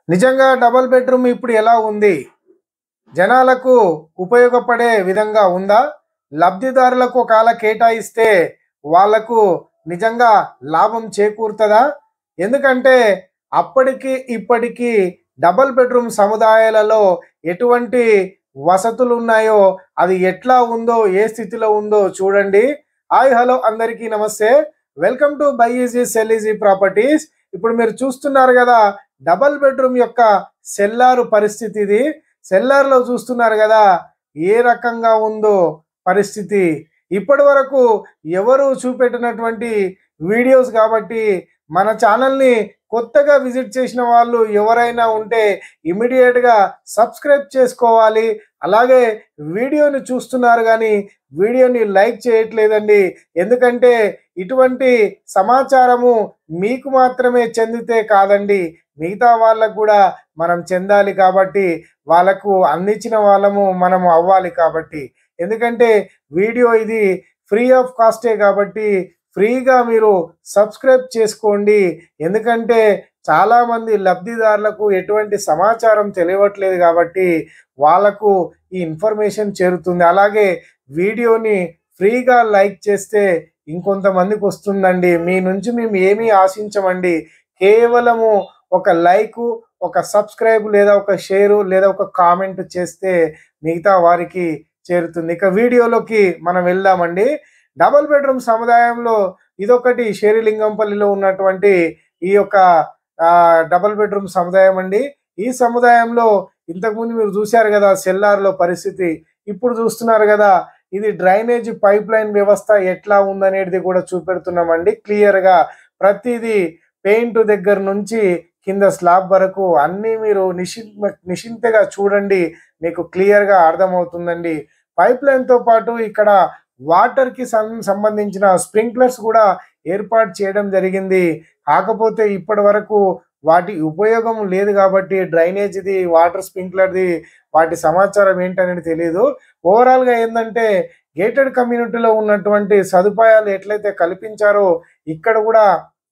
నిజంగా double bedroom ఇప్పుడు ఎలా ఉంది? జనాలకు ఉపయోగపడే విధంగా ఉందా? లబ్ధిదారులకు ఒకవేళ కేటాయిస్తే వాళ్ళకు నిజంగా లాభం చేకూరుతదా? ఎందుకంటే అప్పటికి, ఇప్పటికి డబుల్ బెడ్రూమ్ సముదాయాలలో ఎటువంటి వసతులున్నాయో, అది ఎట్లా ఉందో, ఏ స్థితిలో ఉందో చూడండి. హాయ్! హలో! అందరికీ నమస్తే. Welcome to buy easy cell easy properties. ఇప్పుడు మీరు చూస్తున్నారు గదా! డబుల్ బెడ్రూమ్ యొక్క సెల్లారు పరిస్థితి ఇది. సెల్లార్‌లో చూస్తున్నారు గదా! ఏ రకంగా ఉందో పరిస్థితి. ఇప్పటివరకు ఎవరు చూపెట్టినటువంటి వీడియోస్ గాబట్టి, మన ఛానల్‌ని కొత్తగా విజిట్ చేసిన వాళ్ళు ఎవరైనా ఉంటే ఇమ్మీడియేట్‌గా సబ్స్క్రైబ్ చేసుకోవాలి. అలాగే వీడియోని చూస్తున్నారు గానీ, వీడియోని లైక్ చేయట్లేదండి. ఎందుకంటే ఇటువంటి సమాచారము మీకు మాత్రమే చెందితే కాదండి, మిగతా వాళ్ళకు గూడా మనం చెందాలి కాబట్టి, వాళ్ళకు అందించిన వాళ్ళము మనము అవ్వాలి కాబట్టి. ఎందుకంటే వీడియో ఇది ఫ్రీ ఆఫ్ కాస్టే కాబట్టి ఫ్రీగా మీరు సబ్స్క్రైబ్ చేసుకోండి. ఎందుకంటే చాలామంది లబ్ధిదారులకు ఎటువంటి సమాచారం తెలియట్లేదు కాబట్టి వాళ్ళకు ఈ ఇన్ఫర్మేషన్ చేరుతుంది. అలాగే వీడియోని ఫ్రీగా లైక్ చేస్తే ఇంకొంతమందికి వస్తుందండి. మీ నుంచి మేము ఏమీ ఆశించమండి. కేవలము ఒక లైకు, ఒక సబ్స్క్రైబ్ లేదా ఒక షేరు లేదా ఒక కామెంట్ చేస్తే మిగతా వారికి చేరుతుంది. ఇక వీడియోలోకి మనం వెళ్దామండి. డబుల్ బెడ్రూమ్ సముదాయంలో ఇదొకటి షేరిలింగంపల్లిలో ఉన్నటువంటి ఈ యొక్క డబుల్ బెడ్రూమ్ సముదాయం అండి. ఈ సముదాయంలో ఇంతకుముందు మీరు చూశారు కదా సెల్లార్‌లో పరిస్థితి. ఇప్పుడు చూస్తున్నారు కదా, ఇది డ్రైనేజ్ పైప్ లైన్ వ్యవస్థ ఎట్లా ఉందనేది కూడా చూపెడుతున్నామండి క్లియర్‌గా. ప్రతిదీ పెయింట్ దగ్గర నుంచి కింద స్లాబ్ వరకు అన్నీ మీరు నిశింతగా చూడండి. మీకు క్లియర్‌గా అర్థమవుతుందండి. పైప్ లైన్‌తో పాటు ఇక్కడ వాటర్‌కి సంబంధించిన స్ప్రింక్లర్స్ కూడా ఏర్పాటు చేయడం జరిగింది. కాకపోతే ఇప్పటివరకు వాటి ఉపయోగం లేదు కాబట్టి డ్రైనేజ్‌ది, వాటర్ స్ప్రింక్లర్‌ది వాటి సమాచారం ఏంటనేది తెలీదు. ఓవరాల్‌గా ఏందంటే గేటెడ్ కమ్యూనిటీలో ఉన్నటువంటి సదుపాయాలు ఎట్లయితే కల్పించారో ఇక్కడ కూడా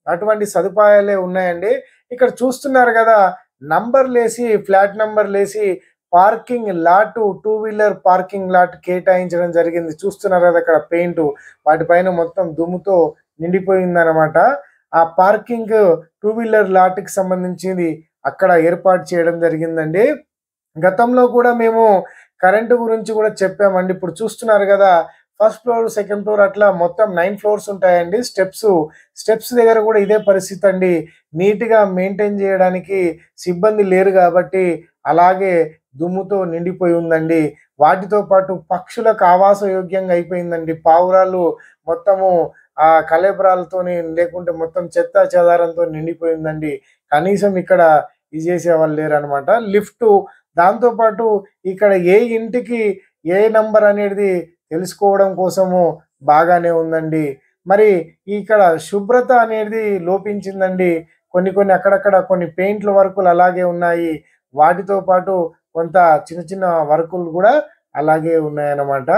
అటువంటి సదుపాయాలే ఉన్నాయండి. ఇక్కడ చూస్తున్నారు కదా, నంబర్‌లేసి ఫ్లాట్ నంబర్‌లేసి parking lot, two wheeler parking lot కేటాయించడం జరిగింది. చూస్తున్నారు కదా అక్కడ పెయింటు వాటిపైన మొత్తం దుమ్ముతో నిండిపోయిందనమాట. ఆ పార్కింగ్ టూ వీలర్ లాట్‌కి సంబంధించింది అక్కడ ఏర్పాటు చేయడం జరిగిందండి. గతంలో కూడా మేము కరెంటు గురించి కూడా చెప్పామండి. ఇప్పుడు చూస్తున్నారు కదా, ఫస్ట్ ఫ్లోర్, సెకండ్ ఫ్లోర్ అట్లా మొత్తం 9 ఫ్లోర్స్ ఉంటాయండి. స్టెప్స్ దగ్గర కూడా ఇదే పరిస్థితి అండి. నీట్‌గా మెయింటైన్ చేయడానికి సిబ్బంది లేరు కాబట్టి అలాగే దుమ్ముతో నిండిపోయి ఉందండి. వాటితో పాటు పక్షులకు ఆవాసయోగ్యంగా అయిపోయిందండి. పావురాలు మొత్తము కళేబరాలతోని లేకుంటే మొత్తం చెత్తా చెదారంతో నిండిపోయిందండి. కనీసం ఇక్కడ ఇది చేసేవాళ్ళు లేరనమాట. లిఫ్టు, దాంతో పాటు ఇక్కడ ఏ ఇంటికి ఏ నంబర్ అనేది తెలుసుకోవడం కోసము బాగానే ఉందండి. మరి ఇక్కడ శుభ్రత అనేది లోపించిందండి. కొన్ని అక్కడక్కడ కొన్ని పెయింట్‌ల వర్కులు అలాగే ఉన్నాయి. వాటితో పాటు కొంత చిన్న చిన్న వర్కులు గూడా అలాగే ఉన్నాయన్నమాట.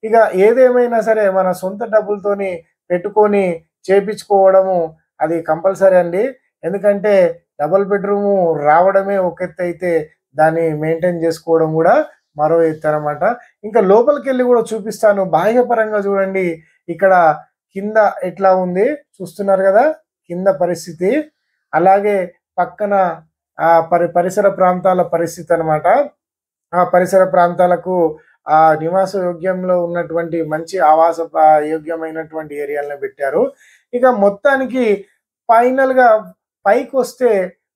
ఇక ఏదేమైనా సరే మన సొంత డబ్బులతోని పెట్టుకొని చేపిచ్చుకోవడము అది కంపల్సరీ అండి. ఎందుకంటే డబుల్ బెడ్‌రూము రావడమే ఒక ఎత్తయితే దాన్ని మెయింటైన్ జేసుకోవడం గూడా మరో ఎత్తనమాట. ఇంకా లోపలికెళ్ళి గూడా చూపిస్తాను. బాహ్యపరంగా చూడండి. ఇక్కడ కింద ఎట్లా ఉంది చూస్తున్నారు గదా, కింద పరిస్థితి. అలాగే పక్కన పరిసర ప్రాంతాల పరిస్థితనమాట. ఆ పరిసర ప్రాంతాలకు నివాస యోగ్యంలో ఉన్నటువంటి మంచి యోగ్యమైనటువంటి ఏరియాలను పెట్టారు. ఇక మొత్తానికి ఫైనల్‌గా పైకొస్తే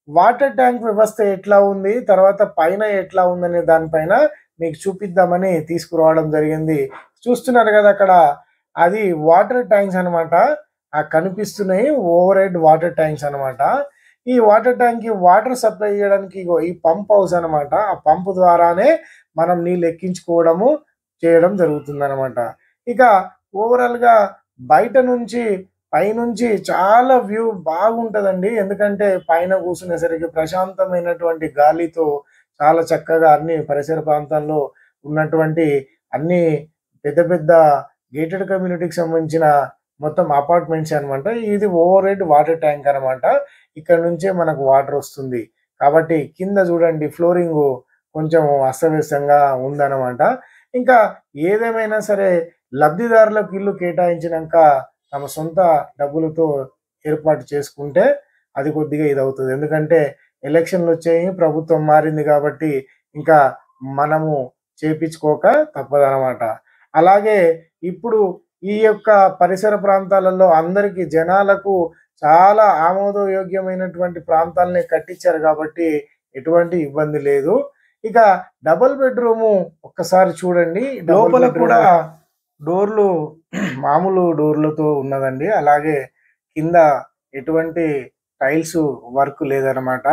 వాటర్ ట్యాంక్ వ్యవస్థ ఎట్లా ఉంది, తర్వాత పైన ఎట్లా ఉందనే దానిపైన మీకు చూపిద్దామని తీసుకురావడం జరిగింది. చూస్తున్నారు గదా అక్కడ, అది వాటర్ ట్యాంక్స్ అనమాట. కనిపిస్తున్నాయి ఓవర్ హెడ్ వాటర్ ట్యాంక్స్ అనమాట. ఈ వాటర్ ట్యాంక్‌కి వాటర్ సప్లై చేయడానికి ఇగో ఈ పంప్ హౌస్ అనమాట. ఆ పంప్ ద్వారానే మనం నీళ్ళు ఎక్కించుకోవడము, చేయడం జరుగుతుందనమాట. ఇక ఓవరాల్‌గా బయట నుంచి, పైనుంచి చాలా వ్యూ బాగుంటదండి. ఎందుకంటే పైన కూర్చునేసరికి ప్రశాంతమైనటువంటి గాలితో చాలా చక్కగా అన్ని పరిసర ప్రాంతాల్లో ఉన్నటువంటి అన్ని పెద్ద పెద్ద గేటెడ్ కమ్యూనిటీకి సంబంధించిన మొత్తం అపార్ట్మెంట్సే అనమాట. ఇది ఓవర్ హెడ్ వాటర్ ట్యాంక్ అనమాట. ఇక్కడ నుంచే మనకు వాటర్ వస్తుంది. కాబట్టి కింద చూడండి ఫ్లోరింగ్ కొంచెం అస్తవ్యస్తంగా ఉందన్నమాట. ఇంకా ఏదేమైనా సరే లబ్ధిదారులకు ఇల్లు కేటాయించినాక తమ సొంత డబ్బులతో ఏర్పాటు చేసుకుంటే అది కొద్దిగా ఇదవుతుంది. ఎందుకంటే ఎలక్షన్‌లొచ్చాయి, ప్రభుత్వం మారింది కాబట్టి ఇంకా మనము చేపించుకోక తప్పదనమాట. అలాగే ఇప్పుడు ఈ యొక్క పరిసర ప్రాంతాలలో అందరికీ జనాలకు చాలా ఆమోదయోగ్యమైనటువంటి ప్రాంతాలనే కట్టించారు కాబట్టి ఎటువంటి ఇబ్బంది లేదు. ఇక డబుల్ బెడ్‌రూము ఒక్కసారి చూడండి. లోపల కూడా డోర్‌లు మామూలు డోర్‌లతో ఉన్నదండి. అలాగే కింద ఎటువంటి టైల్స్ వర్క్ లేదనమాట.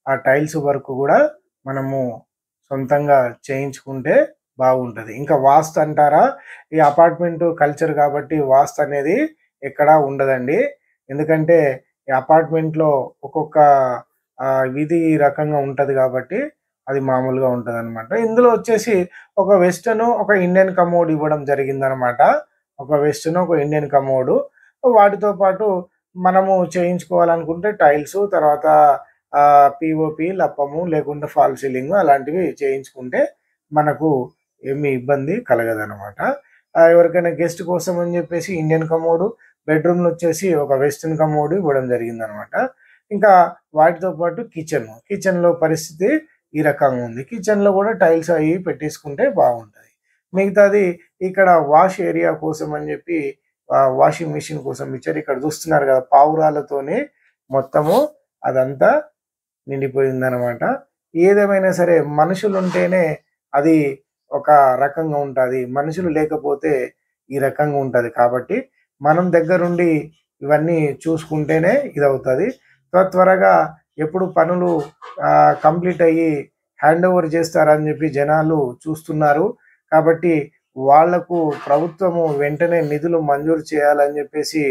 ఆ టైల్స్ వర్క్ గూడా మనము సొంతంగా చేయించుకుంటే బాగుంటది. ఇంకా వాస్తు అంటారా? ఈ అపార్ట్‌మెంట్ కల్చర్ కాబట్టి వాస్తు అనేది ఎక్కడా ఉండదండి. ఎందుకంటే ఈ అపార్ట్‌మెంట్‌లో ఒక్కొక్క విధి రకంగా ఉంటది కాబట్టి అది మామూలుగా ఉంటదనమాట. ఇందులో వచ్చేసి ఒక వెస్టర్న్, ఒక ఇండియన్ కమోడ్ ఇవ్వడం జరిగిందనమాట. ఒక వెస్టర్న్, ఒక ఇండియన్ కమోడు. వాటితో పాటు మనము చేయించుకోవాలనుకుంటే టైల్స్, తర్వాత పీఓపీ, లప్పము లేకుంటే ఫాల్ సీలింగ్ అలాంటివి చేయించుకుంటే మనకు ఏమి ఇబ్బంది కలగదనమాట. ఎవరికైనా గెస్ట్ కోసం అని చెప్పేసి ఇండియన్ కమోడు, బెడ్‌రూమ్‌లో వచ్చేసి ఒక వెస్టర్న్ కమోడ్ ఇవ్వడం జరిగిందనమాట. ఇంకా వాటితో పాటు కిచెన్‌లో పరిస్థితి ఈ రకంగా ఉంది. కిచెన్‌లో కూడా టైల్స్ అవి పెట్టేసుకుంటే బాగుంటది. మిగతాది ఇక్కడ వాష్ ఏరియా కోసం అని చెప్పి వాషింగ్ మెషిన్ కోసం ఇచ్చారు. ఇక్కడ చూస్తున్నారు కదా! పావురాలతోని మొత్తము అదంతా నిండిపోయిందనమాట. ఏదేమైనా సరే మనుషులుంటేనే అది ఒక రకంగా ఉంటది. మనుషులు లేకపోతే ఈ రకంగా ఉంటది. కాబట్టి మనం దగ్గరుండి ఇవన్నీ చూసుకుంటేనే ఇదవుతది. త్వరగా ఎప్పుడు పనులు కంప్లీట్ అయ్యి హ్యాండ్ ఓవర్ చేస్తారని చెప్పి జనాలు చూస్తున్నారు. కాబట్టి వాళ్లకు ప్రభుత్వము వెంటనే నిధులు మంజూరు చేయాలని చెప్పేసి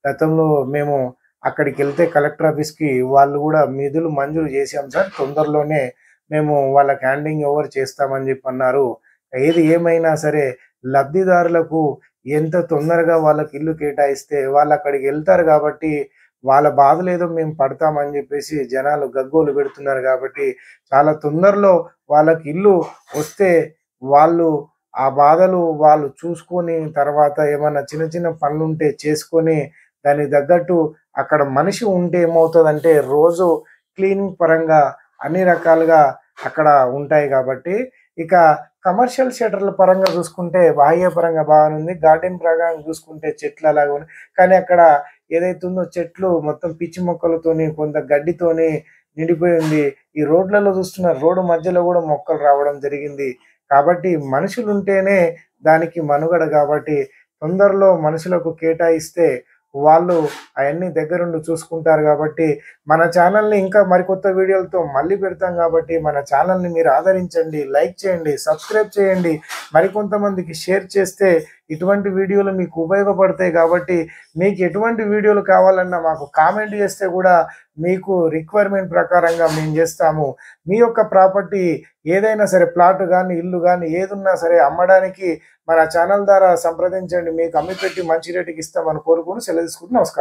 గతంలో మేము అక్కడికెళ్తే కలెక్టర్ ఆఫీస్‌కి వాళ్ళు గూడా నిధులు మంజూరు చేశాం సార్. తొందరలోనే మేము వాళ్ళకి హ్యాండింగ్ ఓవర్ చేస్తామని చెప్పన్నారు. ఏది ఏమైనా సరే లబ్ధిదారులకు ఎంత తొందరగా వాళ్ళకి ఇల్లు కేటాయిస్తే వాళ్ళక్కడికెళ్తారు కాబట్టి వాళ్ళ బాధలేదో మేము పడతామని చెప్పేసి జనాలు గగ్గోలు పెడుతున్నారు కాబట్టి చాలా తొందరలో వాళ్ళకి ఇల్లు వస్తే వాళ్ళు ఆ బాధలు వాళ్ళు చూసుకొని తర్వాత ఏమన్నా చిన్న చిన్న పనులుంటే చేసుకొని దానికి తగ్గట్టు అక్కడ మనిషి ఉంటే ఏమవుతదంటే రోజు క్లీనింగ్ పరంగా అన్ని రకాలుగా అక్కడ ఉంటాయి కాబట్టి ఇక కమర్షియల్ షట్టర్ల పరంగా చూసుకుంటే బాహ్య పరంగా బాగానుంది. గార్డెన్ ప్రకారం చూసుకుంటే చెట్లు అలాగే ఉన్నాయి. కానీ అక్కడ ఏదైతే ఉందో చెట్లు మొత్తం పిచ్చి మొక్కలతోని కొంత గడ్డితోని నిండిపోయి ఉంది. ఈ రోడ్లలో చూస్తున్నారు రోడ్డు మధ్యలో కూడా మొక్కలు రావడం జరిగింది. కాబట్టి మనుషులుంటేనే దానికి మనుగడ కాబట్టి తొందరలో మనుషులకు కేటాయిస్తే వాళ్ళు అయన్నీ దగ్గరుండి చూసుకుంటారు కాబట్టి మన ఛానల్‌ని ఇంకా మరికొత్త వీడియోలతో మళ్ళీ పెడతాం కాబట్టి మన ఛానల్‌ని మీరు ఆదరించండి, లైక్ చేయండి, సబ్స్క్రైబ్ చేయండి. మరికొంతమందికి షేర్ చేస్తే ఇటువంటి వీడియోలు మీకు ఉపయోగపడతాయి కాబట్టి మీకు ఎటువంటి వీడియోలు కావాలన్నా మాకు కామెంట్ చేస్తే కూడా మీకు రిక్వైర్మెంట్ ప్రకారంగా మేము చేస్తాము. మీ యొక్క ప్రాపర్టీ ఏదైనా సరే ప్లాట్ గాని, ఇల్లు గాని ఏదున్నా సరే అమ్మడానికి మన ఛానల్ ద్వారా సంప్రదించండి. మీకు అమ్మిపెట్టి మంచి రేటుకి ఇస్తామని కోరుకొని సెలవు తీసుకుంటూ నమస్కారం.